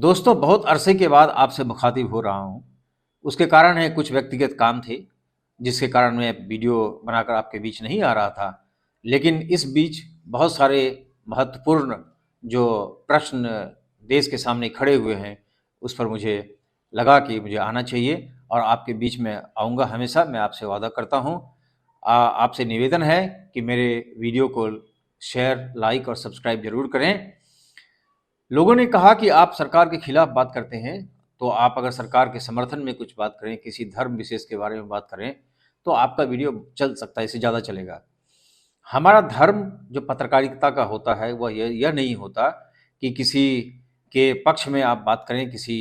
दोस्तों, बहुत अरसे के बाद आपसे मुखातिब हो रहा हूँ। उसके कारण है कुछ व्यक्तिगत काम थे, जिसके कारण मैं वीडियो बनाकर आपके बीच नहीं आ रहा था। लेकिन इस बीच बहुत सारे महत्वपूर्ण जो प्रश्न देश के सामने खड़े हुए हैं, उस पर मुझे लगा कि मुझे आना चाहिए और आपके बीच में आऊँगा हमेशा, मैं आपसे वादा करता हूँ। आपसे निवेदन है कि मेरे वीडियो को शेयर, लाइक और सब्सक्राइब ज़रूर करें। लोगों ने कहा कि आप सरकार के खिलाफ बात करते हैं, तो आप अगर सरकार के समर्थन में कुछ बात करें, किसी धर्म विशेष के बारे में बात करें, तो आपका वीडियो चल सकता है, इससे ज़्यादा चलेगा। हमारा धर्म जो पत्रकारिता का होता है, वह यह नहीं होता कि किसी के पक्ष में आप बात करें, किसी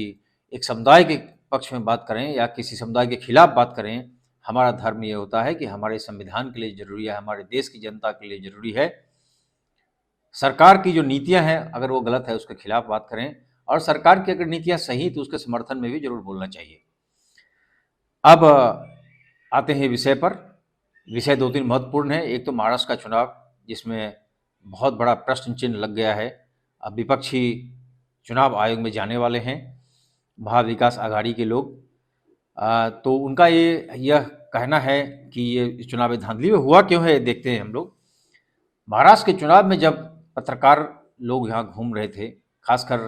एक समुदाय के पक्ष में बात करें या किसी समुदाय के खिलाफ बात करें। हमारा धर्म ये होता है कि हमारे संविधान के लिए ज़रूरी है, हमारे देश की जनता के लिए ज़रूरी है। सरकार की जो नीतियां हैं, अगर वो गलत है उसके खिलाफ बात करें, और सरकार की अगर नीतियां सही तो उसके समर्थन में भी जरूर बोलना चाहिए। अब आते हैं विषय पर। विषय दो तीन महत्वपूर्ण है। एक तो महाराष्ट्र का चुनाव, जिसमें बहुत बड़ा प्रश्न चिन्ह लग गया है। अब विपक्षी चुनाव आयोग में जाने वाले हैं महाविकास आघाड़ी के लोग। तो उनका यह कहना है कि ये चुनावी धांधली में हुआ क्यों है, देखते हैं हम लोग। महाराष्ट्र के चुनाव में जब पत्रकार लोग यहाँ घूम रहे थे, खासकर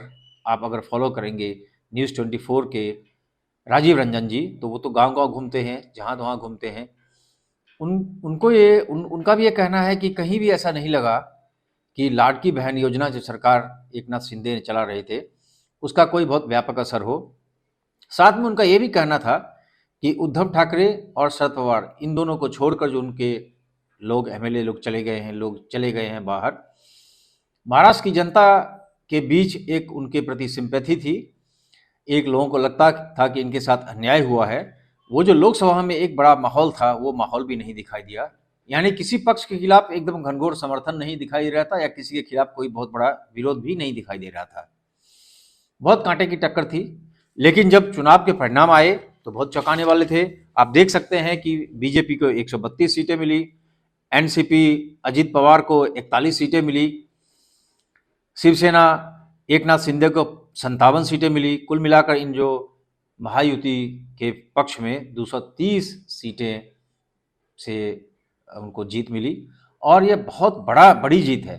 आप अगर फॉलो करेंगे न्यूज़ 24 के राजीव रंजन जी, तो वो तो गांव-गांव घूमते हैं, जहाँ तहाँ घूमते हैं। उनका भी ये कहना है कि कहीं भी ऐसा नहीं लगा कि लाडकी बहन योजना जो सरकार एकनाथ शिंदे ने चला रहे थे, उसका कोई बहुत व्यापक असर हो। साथ में उनका ये भी कहना था कि उद्धव ठाकरे और शरद पवार, इन दोनों को छोड़कर जो उनके लोग एमएलए लोग चले गए हैं बाहर, महाराष्ट्र की जनता के बीच एक उनके प्रति सिंपैथी थी। एक लोगों को लगता था कि इनके साथ अन्याय हुआ है। वो जो लोकसभा में एक बड़ा माहौल था, वो माहौल भी नहीं दिखाई दिया। यानी किसी पक्ष के खिलाफ एकदम घनघोर समर्थन नहीं दिखाई दे रहा था, या किसी के खिलाफ कोई बहुत बड़ा विरोध भी नहीं दिखाई दे रहा था। बहुत कांटे की टक्कर थी। लेकिन जब चुनाव के परिणाम आए तो बहुत चौंकाने वाले थे। आप देख सकते हैं कि बीजेपी को 132 सीटें मिली, एनसीपी अजित पवार को 41 सीटें मिली, शिवसेना एकनाथ शिंदे को 57 सीटें मिली। कुल मिलाकर इन जो महायुति के पक्ष में 230 सीटें से उनको जीत मिली, और ये बहुत बड़ी जीत है,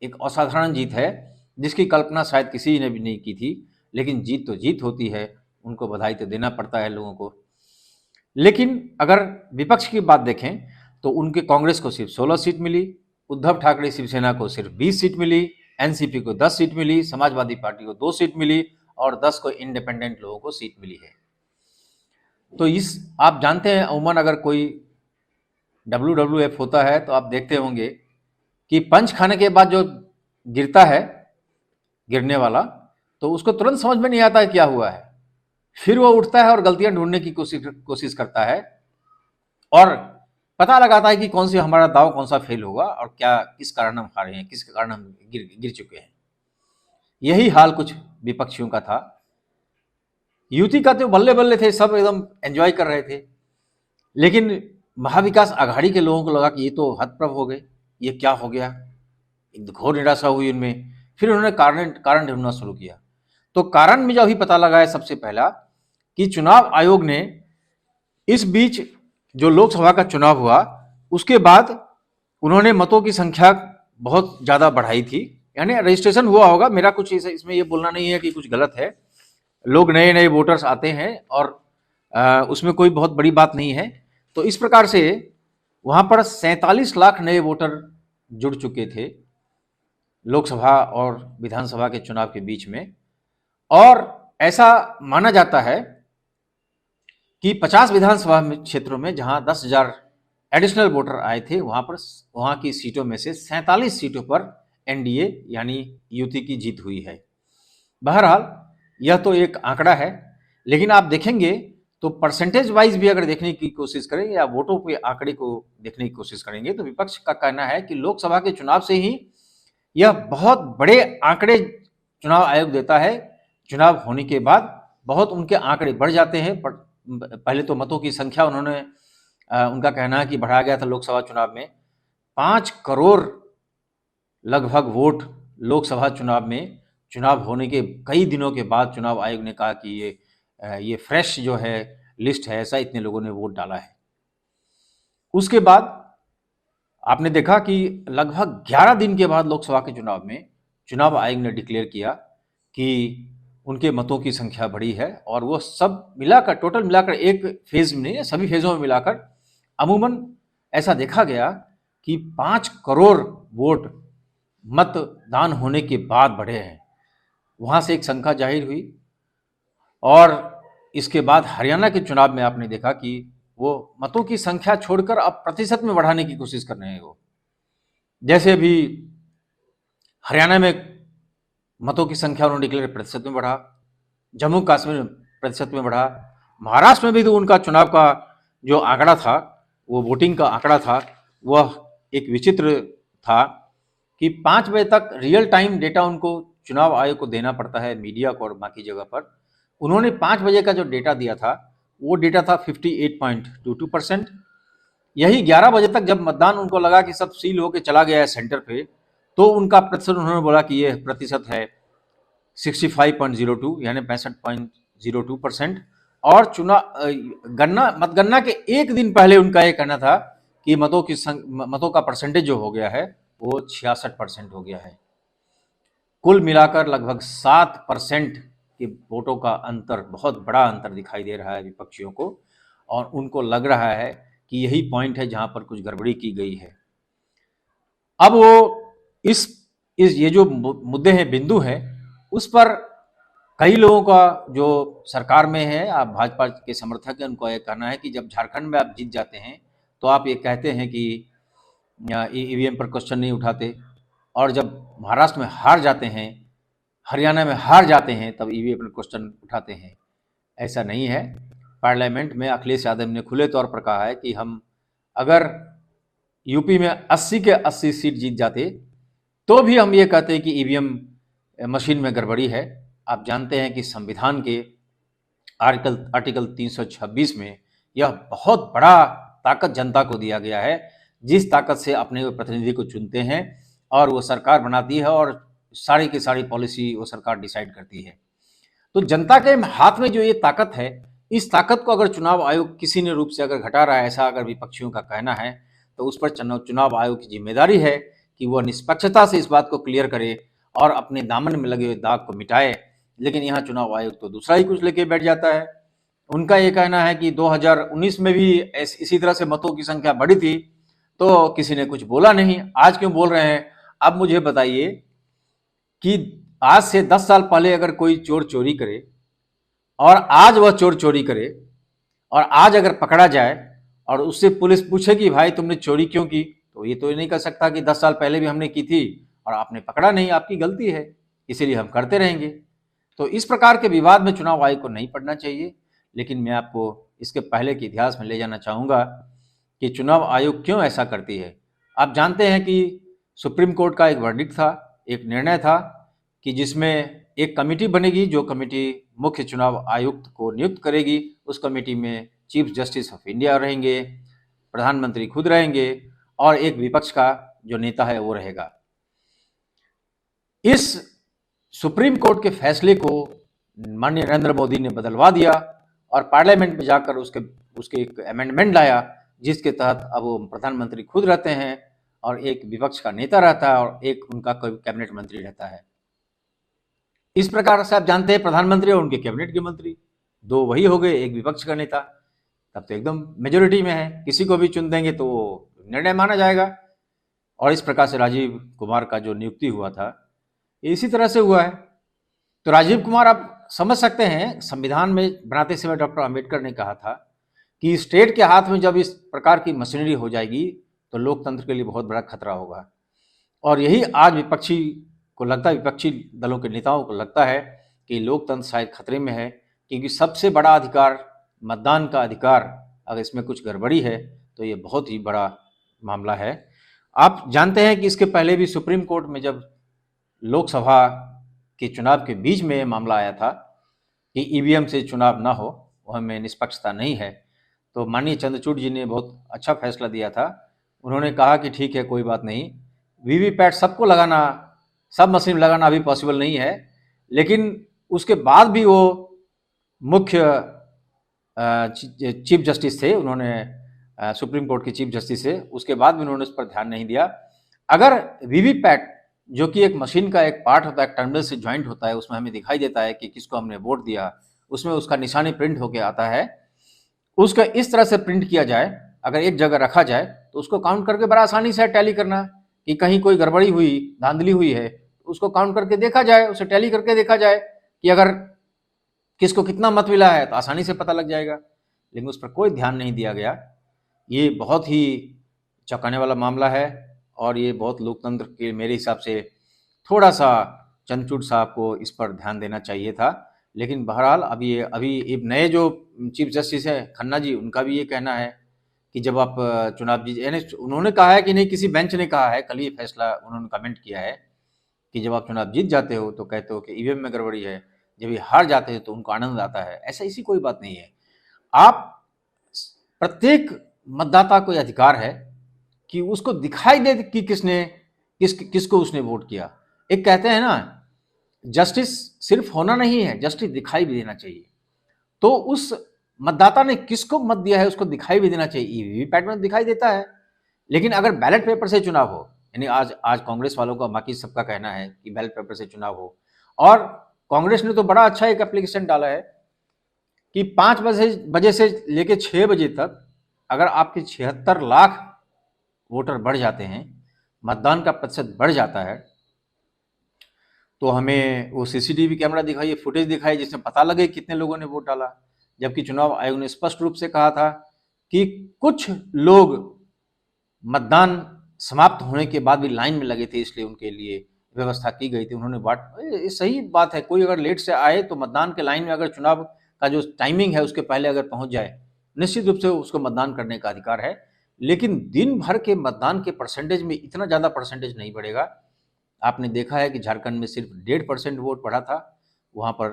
एक असाधारण जीत है, जिसकी कल्पना शायद किसी ने भी नहीं की थी। लेकिन जीत तो जीत होती है, उनको बधाई तो देना पड़ता है लोगों को। लेकिन अगर विपक्ष की बात देखें तो उनके कांग्रेस को सिर्फ 16 सीट मिली, उद्धव ठाकरे शिवसेना को सिर्फ 20 सीट मिली, एनसीपी को 10 सीट मिली, समाजवादी पार्टी को 2 सीट मिली, और 10 को इंडिपेंडेंट लोगों को सीट मिली है। तो आप जानते हैं, अमूमन अगर कोई WWF होता है तो आप देखते होंगे कि पंच खाने के बाद जो गिरता है, गिरने वाला, तो उसको तुरंत समझ में नहीं आता है क्या हुआ है। फिर वो उठता है और गलतियां ढूंढने की कोशिश करता है, और पता लगाता है कि कौन सी हमारा दाव कौन सा फेल होगा, और किस कारण हम हारे हैं, किस कारण हम गिर चुके हैं। यही हाल कुछ विपक्षियों का था। युति का तो बल्ले बल्ले थे, सब एकदम एंजॉय कर रहे थे। लेकिन महाविकास आघाड़ी के लोगों को लगा कि ये तो हतप्रभ हो गए, ये क्या हो गया, एक घोर निराशा हुई उनमें। फिर उन्होंने कारण ढूंढना शुरू किया। तो कारण में जो अभी पता लगा है सबसे पहला, कि चुनाव आयोग ने इस बीच जो लोकसभा का चुनाव हुआ, उसके बाद उन्होंने मतों की संख्या बहुत ज़्यादा बढ़ाई थी। यानी रजिस्ट्रेशन हुआ होगा, मेरा कुछ इसमें ये बोलना नहीं है कि कुछ गलत है। लोग नए वोटर्स आते हैं, और उसमें कोई बहुत बड़ी बात नहीं है। तो इस प्रकार से वहाँ पर 47 लाख नए वोटर जुड़ चुके थे लोकसभा और विधानसभा के चुनाव के बीच में। और ऐसा माना जाता है कि 50 विधानसभा क्षेत्रों में जहां 10,000 एडिशनल वोटर आए थे, वहां की सीटों में से 47 सीटों पर एनडीए यानी युति की जीत हुई है। बहरहाल यह तो एक आंकड़ा है, लेकिन आप देखेंगे तो परसेंटेज वाइज भी अगर देखने की कोशिश करें, या वोटों के आंकड़े को देखने की कोशिश करेंगे, तो विपक्ष का कहना है कि लोकसभा के चुनाव से ही यह बहुत बड़े आंकड़े चुनाव आयोग देता है। चुनाव होने के बाद बहुत उनके आंकड़े बढ़ जाते हैं। पहले तो मतों की संख्या उनका कहना है कि बढ़ाया गया था लोकसभा चुनाव में 5 करोड़ लगभग वोट लोकसभा चुनाव में चुनाव होने के कई दिनों के बाद चुनाव आयोग ने कहा कि ये फ्रेश जो है लिस्ट है, ऐसा इतने लोगों ने वोट डाला है। उसके बाद आपने देखा कि लगभग 11 दिन के बाद लोकसभा के चुनाव में चुनाव आयोग ने डिक्लेयर किया कि उनके मतों की संख्या बढ़ी है, और वो सब मिलाकर, टोटल मिलाकर, एक फेज में नहीं, सभी फेजों में मिलाकर अमूमन ऐसा देखा गया कि 5 करोड़ वोट मतदान होने के बाद बढ़े हैं। वहां से एक शंका जाहिर हुई, और इसके बाद हरियाणा के चुनाव में आपने देखा कि वो मतों की संख्या छोड़कर अब प्रतिशत में बढ़ाने की कोशिश कर रहे हैं। वो जैसे अभी हरियाणा में मतों की संख्या उन्होंने डिक्लेयर प्रतिशत में बढ़ा, जम्मू कश्मीर में प्रतिशत में बढ़ा, महाराष्ट्र में भी तो उनका चुनाव का जो आंकड़ा था, वो वोटिंग का आंकड़ा था, वह एक विचित्र था कि 5 बजे तक रियल टाइम डेटा उनको चुनाव आयोग को देना पड़ता है, मीडिया को और बाकी जगह पर। उन्होंने 5 बजे का जो डेटा दिया था, वो डेटा था 58.22%। यही 11 बजे तक जब मतदान उनको लगा कि सब सील होकर चला गया है सेंटर पे, तो उनका प्रतिशत उन्होंने बोला कि ये प्रतिशत है 65.02, यानी 65.02%। और मतगणना के एक दिन पहले उनका ये कहना था कि मतों का परसेंटेज जो हो गया है वो 66% हो गया है। कुल मिलाकर लगभग 7% के वोटों का अंतर, बहुत बड़ा अंतर दिखाई दे रहा है विपक्षियों को, और उनको लग रहा है कि यही पॉइंट है जहां पर कुछ गड़बड़ी की गई है। अब वो इस ये जो मुद्दे हैं, बिंदु हैं, उस पर कई लोगों का जो सरकार में है, आप भाजपा के समर्थक हैं, उनको यह कहना है कि जब झारखंड में आप जीत जाते हैं तो आप ये कहते हैं कि ईवीएम पर क्वेश्चन नहीं उठाते, और जब महाराष्ट्र में हार जाते हैं, हरियाणा में हार जाते हैं, तब ईवीएम पर क्वेश्चन उठाते हैं। ऐसा नहीं है। पार्लियामेंट में अखिलेश यादव ने खुले तौर पर कहा है कि हम अगर यूपी में 80 के 80 सीट जीत जाते तो भी हम ये कहते हैं कि ईवीएम मशीन में गड़बड़ी है। आप जानते हैं कि संविधान के आर्टिकल 326 में यह बहुत बड़ा ताकत जनता को दिया गया है, जिस ताकत से अपने प्रतिनिधि को चुनते हैं और वो सरकार बनाती है, और सारी की सारी पॉलिसी वो सरकार डिसाइड करती है। तो जनता के हाथ में जो ये ताकत है, इस ताकत को अगर चुनाव आयोग किसी ने रूप से अगर घटा रहा है, ऐसा अगर विपक्षियों का कहना है, तो उस पर चुनाव आयोग की जिम्मेदारी है कि वह निष्पक्षता से इस बात को क्लियर करे और अपने दामन में लगे हुए दाग को मिटाए। लेकिन यहाँ चुनाव आयोग तो दूसरा ही कुछ लेके बैठ जाता है। उनका ये कहना है कि 2019 में भी इसी तरह से मतों की संख्या बढ़ी थी, तो किसी ने कुछ बोला नहीं, आज क्यों बोल रहे हैं? अब मुझे बताइए कि आज से 10 साल पहले अगर कोई चोर चोरी करे और आज वह चोर चोरी करे, और आज अगर पकड़ा जाए और उससे पुलिस पूछे कि भाई तुमने चोरी क्यों की, तो ये तो नहीं कह सकता कि 10 साल पहले भी हमने की थी और आपने पकड़ा नहीं, आपकी गलती है, इसीलिए हम करते रहेंगे। तो इस प्रकार के विवाद में चुनाव आयोग को नहीं पड़ना चाहिए। लेकिन मैं आपको इसके पहले के इतिहास में ले जाना चाहूँगा कि चुनाव आयोग क्यों ऐसा करती है। आप जानते हैं कि सुप्रीम कोर्ट का एक वर्डिक्ट था, एक निर्णय था कि जिसमें एक कमेटी बनेगी, जो कमेटी मुख्य चुनाव आयुक्त को नियुक्त करेगी। उस कमेटी में चीफ जस्टिस ऑफ इंडिया रहेंगे, प्रधानमंत्री खुद रहेंगे, और एक विपक्ष का जो नेता है वो रहेगा। इस सुप्रीम कोर्ट के फैसले को माननीय नरेंद्र मोदी ने बदलवा दिया और पार्लियामेंट में जाकर उसके एक अमेंडमेंट लाया, जिसके तहत अब वो प्रधानमंत्री खुद रहते हैं और एक विपक्ष का नेता रहता है और एक उनका कोई कैबिनेट मंत्री रहता है। इस प्रकार से आप जानते हैं प्रधानमंत्री और उनके कैबिनेट के मंत्री दो वही हो गए, एक विपक्ष का नेता, तब तो एकदम मेजोरिटी में है, किसी को भी चुन देंगे तो निर्णय माना जाएगा। और इस प्रकार से राजीव कुमार का जो नियुक्ति हुआ था इसी तरह से हुआ है। तो राजीव कुमार, आप समझ सकते हैं, संविधान में बनाते समय डॉक्टर अंबेडकर ने कहा था कि स्टेट के हाथ में जब इस प्रकार की मशीनरी हो जाएगी तो लोकतंत्र के लिए बहुत बड़ा खतरा होगा। और यही आज विपक्षी को लगता है, विपक्षी दलों के नेताओं को लगता है कि लोकतंत्र शायद खतरे में है, क्योंकि सबसे बड़ा अधिकार, मतदान का अधिकार, अगर इसमें कुछ गड़बड़ी है तो ये बहुत ही बड़ा मामला है। आप जानते हैं कि इसके पहले भी सुप्रीम कोर्ट में जब लोकसभा के चुनाव के बीच में मामला आया था कि ईवीएम से चुनाव ना हो, वह में निष्पक्षता नहीं है, तो माननीय चंद्रचूड़ जी ने बहुत अच्छा फैसला दिया था। उन्होंने कहा कि ठीक है, कोई बात नहीं, वीवीपैट सबको लगाना, सब मशीन लगाना अभी पॉसिबल नहीं है, लेकिन उसके बाद भी वो मुख्य चीफ जस्टिस थे, उन्होंने सुप्रीम कोर्ट के चीफ जस्टिस थे, उसके बाद भी उन्होंने उस पर ध्यान नहीं दिया। अगर वीवीपैट जो कि एक मशीन का एक पार्ट होता है, टर्मिनल से ज्वाइंट होता है, उसमें हमें दिखाई देता है कि किसको हमने वोट दिया, उसमें उसका निशानी प्रिंट होके आता है, उसका इस तरह से प्रिंट किया जाए, अगर एक जगह रखा जाए तो उसको काउंट करके बड़ा आसानी से टैली करना कि कहीं कोई गड़बड़ी हुई, धांधली हुई है, उसको काउंट करके देखा जाए, उसे टैली करके देखा जाए कि अगर किसको कितना मत मिला है तो आसानी से पता लग जाएगा। लेकिन उस पर कोई ध्यान नहीं दिया गया। ये बहुत ही चौंकाने वाला मामला है और ये बहुत लोकतंत्र के मेरे हिसाब से थोड़ा सा चंद्रचूड़ साहब को इस पर ध्यान देना चाहिए था। लेकिन बहरहाल अभी नए जो चीफ जस्टिस है खन्ना जी, उनका भी ये कहना है कि जब आप चुनाव जीत, यानी उन्होंने कहा है कि नहीं, किसी बेंच ने कहा है, कल ये फैसला उन्होंने कमेंट किया है कि जब आप चुनाव जीत जाते हो तो कहते हो कि ईवीएम में गड़बड़ी है, जब ये हार जाते हैं तो उनको आनंद आता है। ऐसा इसी कोई बात नहीं है। आप प्रत्येक मतदाता को अधिकार है कि उसको दिखाई दे कि किसको उसने वोट किया। एक कहते हैं ना, जस्टिस सिर्फ होना नहीं है, जस्टिस दिखाई भी देना चाहिए। तो उस मतदाता ने किसको मत दिया है उसको दिखाई भी देना चाहिए। वीवीपैट में दिखाई देता है, लेकिन अगर बैलेट पेपर से चुनाव हो, यानी आज कांग्रेस वालों का, बाकी सबका कहना है कि बैलेट पेपर से चुनाव हो, और कांग्रेस ने तो बड़ा अच्छा एक एप्लीकेशन डाला है कि 5 बजे से लेकर 6 बजे तक अगर आपके 76 लाख वोटर बढ़ जाते हैं, मतदान का प्रतिशत बढ़ जाता है, तो हमें वो सीसीटीवी कैमरा दिखाइए, फुटेज दिखाइए जिसमें पता लगे कितने लोगों ने वोट डाला। जबकि चुनाव आयोग ने स्पष्ट रूप से कहा था कि कुछ लोग मतदान समाप्त होने के बाद भी लाइन में लगे थे, इसलिए उनके लिए व्यवस्था की गई थी। उन्होंने ये सही बात है, कोई अगर लेट से आए तो मतदान के लाइन में, अगर चुनाव का जो टाइमिंग है उसके पहले अगर पहुंच जाए, निश्चित रूप से उसको मतदान करने का अधिकार है। लेकिन दिन भर के मतदान के परसेंटेज में इतना ज़्यादा परसेंटेज नहीं बढ़ेगा। आपने देखा है कि झारखंड में सिर्फ 1.5% वोट बढ़ा था, वहाँ पर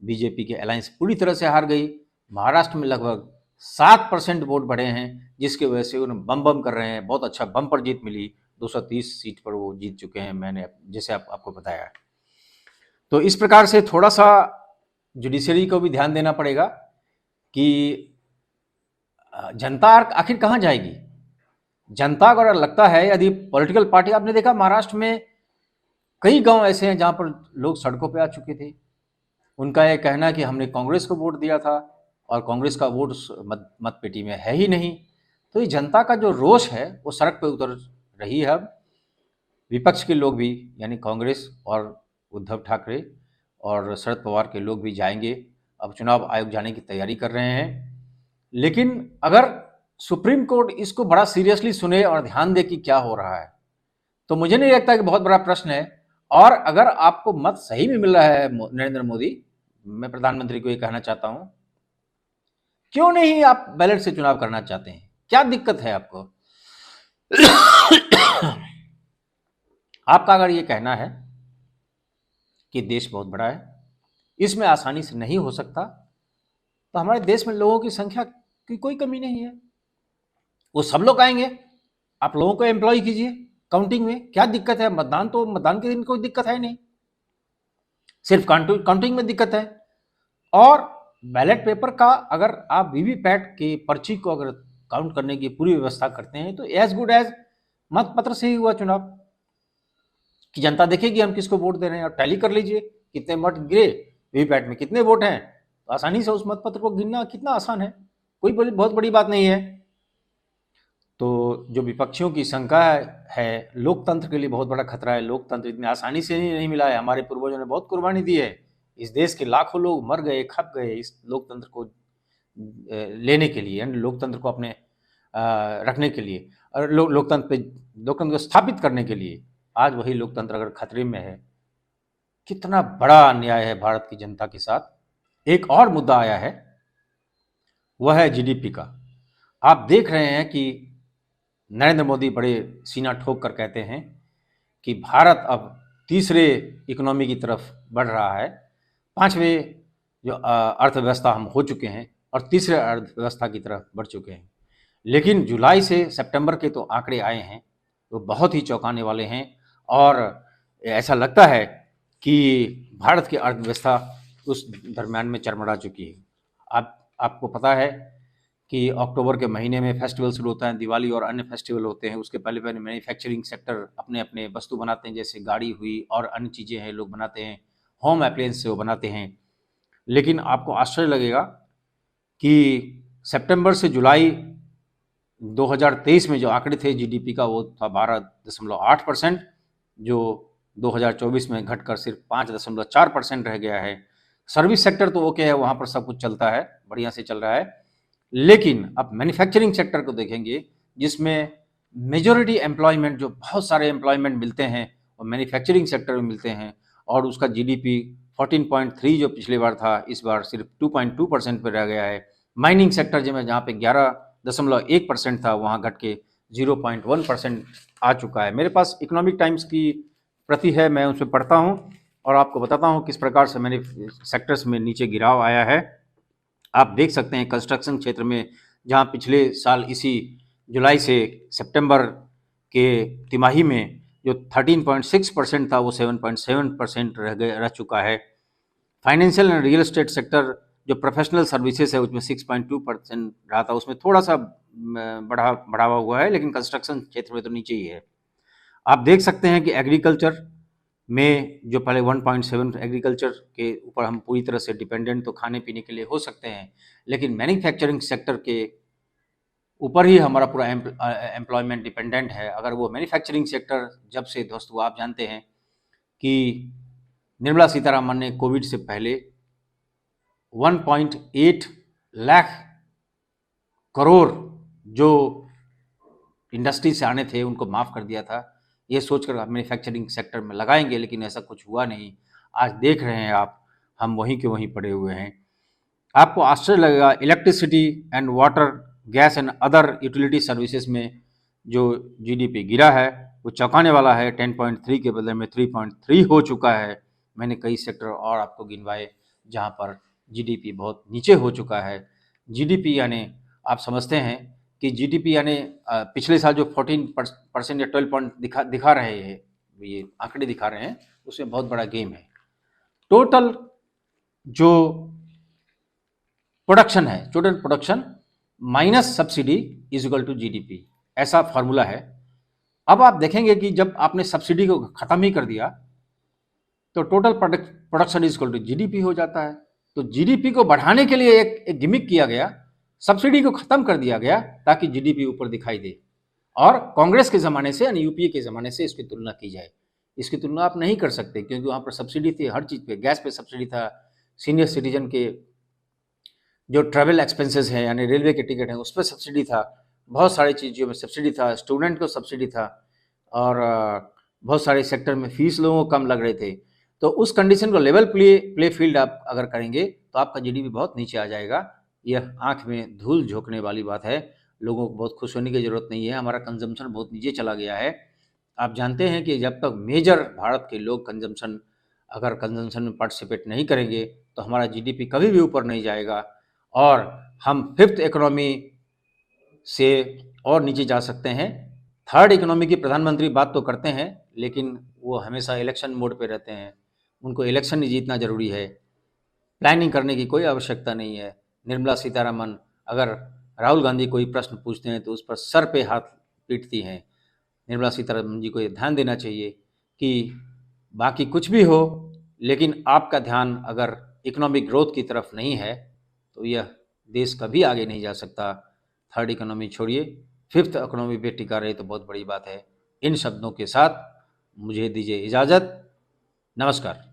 बीजेपी के अलायंस पूरी तरह से हार गई। महाराष्ट्र में लगभग 7% वोट बढ़े हैं, जिसकी वजह से उन्हें बम कर रहे हैं, बहुत अच्छा बम्पर जीत मिली, 230 सीट पर वो जीत चुके हैं, मैंने जैसे आपको बताया। तो इस प्रकार से थोड़ा सा जुडिशरी को भी ध्यान देना पड़ेगा कि जनता आखिर कहाँ जाएगी। जनता को अगर लगता है, यदि पॉलिटिकल पार्टी, आपने देखा महाराष्ट्र में कई गांव ऐसे हैं जहां पर लोग सड़कों पे आ चुके थे, उनका यह कहना है कि हमने कांग्रेस को वोट दिया था और कांग्रेस का वोट मत पेटी में है ही नहीं। तो ये जनता का जो रोष है वो सड़क पे उतर रही है। अब विपक्ष के लोग भी, यानी कांग्रेस और उद्धव ठाकरे और शरद पवार के लोग भी जाएंगे, अब चुनाव आयोग जाने की तैयारी कर रहे हैं। लेकिन अगर सुप्रीम कोर्ट इसको बड़ा सीरियसली सुने और ध्यान दे कि क्या हो रहा है, तो मुझे नहीं लगता कि बहुत बड़ा प्रश्न है। और अगर आपको मत सही में मिल रहा है नरेंद्र मोदी, मैं प्रधानमंत्री को ये कहना चाहता हूं, क्यों नहीं आप बैलेट से चुनाव करना चाहते हैं? क्या दिक्कत है आपको? आपका अगर ये कहना है कि देश बहुत बड़ा है, इसमें आसानी से नहीं हो सकता, तो हमारे देश में लोगों की संख्या की कोई कमी नहीं है, वो सब लोग आएंगे, आप लोगों को एम्प्लॉय कीजिए काउंटिंग में, क्या दिक्कत है? मतदान तो मतदान के दिन कोई दिक्कत है नहीं, सिर्फ काउंटिंग में दिक्कत है। और बैलेट पेपर का अगर आप वीवीपैट के पर्ची को अगर काउंट करने की पूरी व्यवस्था करते हैं तो एज गुड एज मत पत्र से ही हुआ चुनाव, कि जनता देखेगी हम किसको वोट दे रहे हैं। और टैली कर लीजिए कितने मत गिरे, वीवीपैट में कितने वोट हैं, तो आसानी से उस मत पत्र को गिनना कितना आसान है, कोई बहुत बड़ी बात नहीं है। तो जो विपक्षियों की शंका है, लोकतंत्र के लिए बहुत बड़ा खतरा है। लोकतंत्र इतनी आसानी से नहीं मिला है, हमारे पूर्वजों ने बहुत कुर्बानी दी है, इस देश के लाखों लोग मर गए, खप गए इस लोकतंत्र को लेने के लिए, यानी लोकतंत्र को अपने रखने के लिए, और लोकतंत्र को स्थापित करने के लिए। आज वही लोकतंत्र अगर खतरे में है, कितना बड़ा अन्याय है भारत की जनता के साथ। एक और मुद्दा आया है, वह है जीडीपी का। आप देख रहे हैं कि नरेंद्र मोदी बड़े सीना ठोक कर कहते हैं कि भारत अब तीसरे इकोनॉमी की तरफ बढ़ रहा है, 5वें जो अर्थव्यवस्था हम हो चुके हैं और तीसरे अर्थव्यवस्था की तरफ बढ़ चुके हैं। लेकिन जुलाई से सितंबर के तो आंकड़े आए हैं, वो बहुत ही चौंकाने वाले हैं। और ऐसा लगता है कि भारत की अर्थव्यवस्था उस दरम्यान में चरमरा चुकी है। आपको पता है कि अक्टूबर के महीने में फेस्टिवल शुरू होता है, दिवाली और अन्य फेस्टिवल होते हैं। उसके पहले पहले मैन्युफैक्चरिंग सेक्टर अपने अपने वस्तु बनाते हैं, जैसे गाड़ी हुई और अन्य चीज़ें हैं, लोग बनाते हैं, होम अप्लायंस से वो बनाते हैं। लेकिन आपको आश्चर्य लगेगा कि सितंबर से जुलाई 2023 में जो आंकड़े थे जीडीपी का, वो था 12.8%, जो 2024 में घटकर सिर्फ 5.4% रह गया है। सर्विस सेक्टर तो ओके है, वहाँ पर सब कुछ चलता है, बढ़िया से चल रहा है। लेकिन अब मैन्युफैक्चरिंग सेक्टर को देखेंगे, जिसमें मेजॉरिटी एम्प्लॉयमेंट, जो बहुत सारे एम्प्लॉयमेंट मिलते हैं वो मैन्युफैक्चरिंग सेक्टर में मिलते हैं, और उसका जीडीपी 14.3 जो पिछली बार था, इस बार सिर्फ 2.2% पर रह गया है। माइनिंग सेक्टर जहाँ पे 11.1% था, वहाँ घट के 0.1% आ चुका है। मेरे पास इकोनॉमिक टाइम्स की प्रति है, मैं उसमें पढ़ता हूँ और आपको बताता हूँ किस प्रकार से मैंने सेक्टर्स में नीचे गिराव आया है। आप देख सकते हैं कंस्ट्रक्शन क्षेत्र में, जहाँ पिछले साल इसी जुलाई से सितंबर के तिमाही में जो 13.6% था, वो 7.7% रह चुका है। Financial and real estate sector जो प्रोफेशनल सर्विसेज है, उसमें 6.2% रहा था, उसमें थोड़ा सा बढ़ावा हुआ है, लेकिन कंस्ट्रक्शन क्षेत्र में तो नीचे ही है। आप देख सकते हैं कि एग्रीकल्चर में जो पहले 1.7, एग्रीकल्चर के ऊपर हम पूरी तरह से डिपेंडेंट तो खाने पीने के लिए हो सकते हैं, लेकिन मैन्युफैक्चरिंग सेक्टर के ऊपर ही हमारा पूरा एम्प्लॉयमेंट डिपेंडेंट है। अगर वो मैन्युफैक्चरिंग सेक्टर जब से दोस्त, वो आप जानते हैं कि निर्मला सीतारामन ने कोविड से पहले 1.8 लाख करोड़ जो इंडस्ट्री से आने थे उनको माफ़ कर दिया था, ये सोचकर मैन्युफैक्चरिंग सेक्टर में लगाएंगे, लेकिन ऐसा कुछ हुआ नहीं। आज देख रहे हैं आप, हम वहीं के वहीं पड़े हुए हैं। आपको आश्चर्य लगेगा, electricity and water, gas and other utility services में जो जीडीपी गिरा है वो चौंकाने वाला है। 10.3 के बदले में 3.3 हो चुका है। मैंने कई सेक्टर और आपको गिनवाए जहाँ पर जीडीपी बहुत नीचे हो चुका है। जीडीपी यानी आप समझते हैं कि जीडीपी यानी पिछले साल जो 14% या 12% दिखा रहे हैं, ये आंकड़े दिखा रहे हैं, उसमें बहुत बड़ा गेम है। टोटल जो प्रोडक्शन है, total production minus subsidy is equal to GDP, ऐसा फॉर्मूला है। अब आप देखेंगे कि जब आपने सब्सिडी को खत्म ही कर दिया तो total production is equal to GDP हो जाता है। तो जीडीपी को बढ़ाने के लिए एक गिमिक किया गया, सब्सिडी को खत्म कर दिया गया ताकि जीडीपी ऊपर दिखाई दे, और कांग्रेस के ज़माने से यानी यूपीए के ज़माने से इसकी तुलना की जाए। इसकी तुलना आप नहीं कर सकते, क्योंकि वहाँ पर सब्सिडी थी हर चीज़ पे, गैस पे सब्सिडी था, सीनियर सिटीजन के जो ट्रैवल एक्सपेंसेस हैं यानी रेलवे के टिकट हैं उस पर सब्सिडी था, बहुत सारी चीज़ों में सब्सिडी था, स्टूडेंट को सब्सिडी था, और बहुत सारे सेक्टर में फीस लोगों को कम लग रहे थे। तो उस कंडीशन को लेवल प्ले फील्ड आप अगर करेंगे तो आपका जीडीपी बहुत नीचे आ जाएगा। यह आंख में धूल झोंकने वाली बात है। लोगों को बहुत खुश होने की ज़रूरत नहीं है, हमारा कंजम्पशन बहुत नीचे चला गया है। आप जानते हैं कि जब तक मेजर भारत के लोग अगर कंजम्पशन में पार्टिसिपेट नहीं करेंगे तो हमारा जीडीपी कभी भी ऊपर नहीं जाएगा, और हम 5th इकोनॉमी से और नीचे जा सकते हैं। 3rd इकोनॉमी की प्रधानमंत्री बात तो करते हैं, लेकिन वो हमेशा इलेक्शन मोड पे रहते हैं, उनको इलेक्शन ही जीतना जरूरी है, प्लानिंग करने की कोई आवश्यकता नहीं है। निर्मला सीतारामन अगर राहुल गांधी कोई प्रश्न पूछते हैं तो उस पर सर पे हाथ पीटती हैं। निर्मला सीतारामन जी को ये ध्यान देना चाहिए कि बाकी कुछ भी हो, लेकिन आपका ध्यान अगर इकोनॉमिक ग्रोथ की तरफ नहीं है तो यह देश कभी आगे नहीं जा सकता। 3rd इकोनॉमी छोड़िए, 5th इकोनॉमी पे टिका रहे तो बहुत बड़ी बात है। इन शब्दों के साथ मुझे दीजिए इजाज़त। नमस्कार।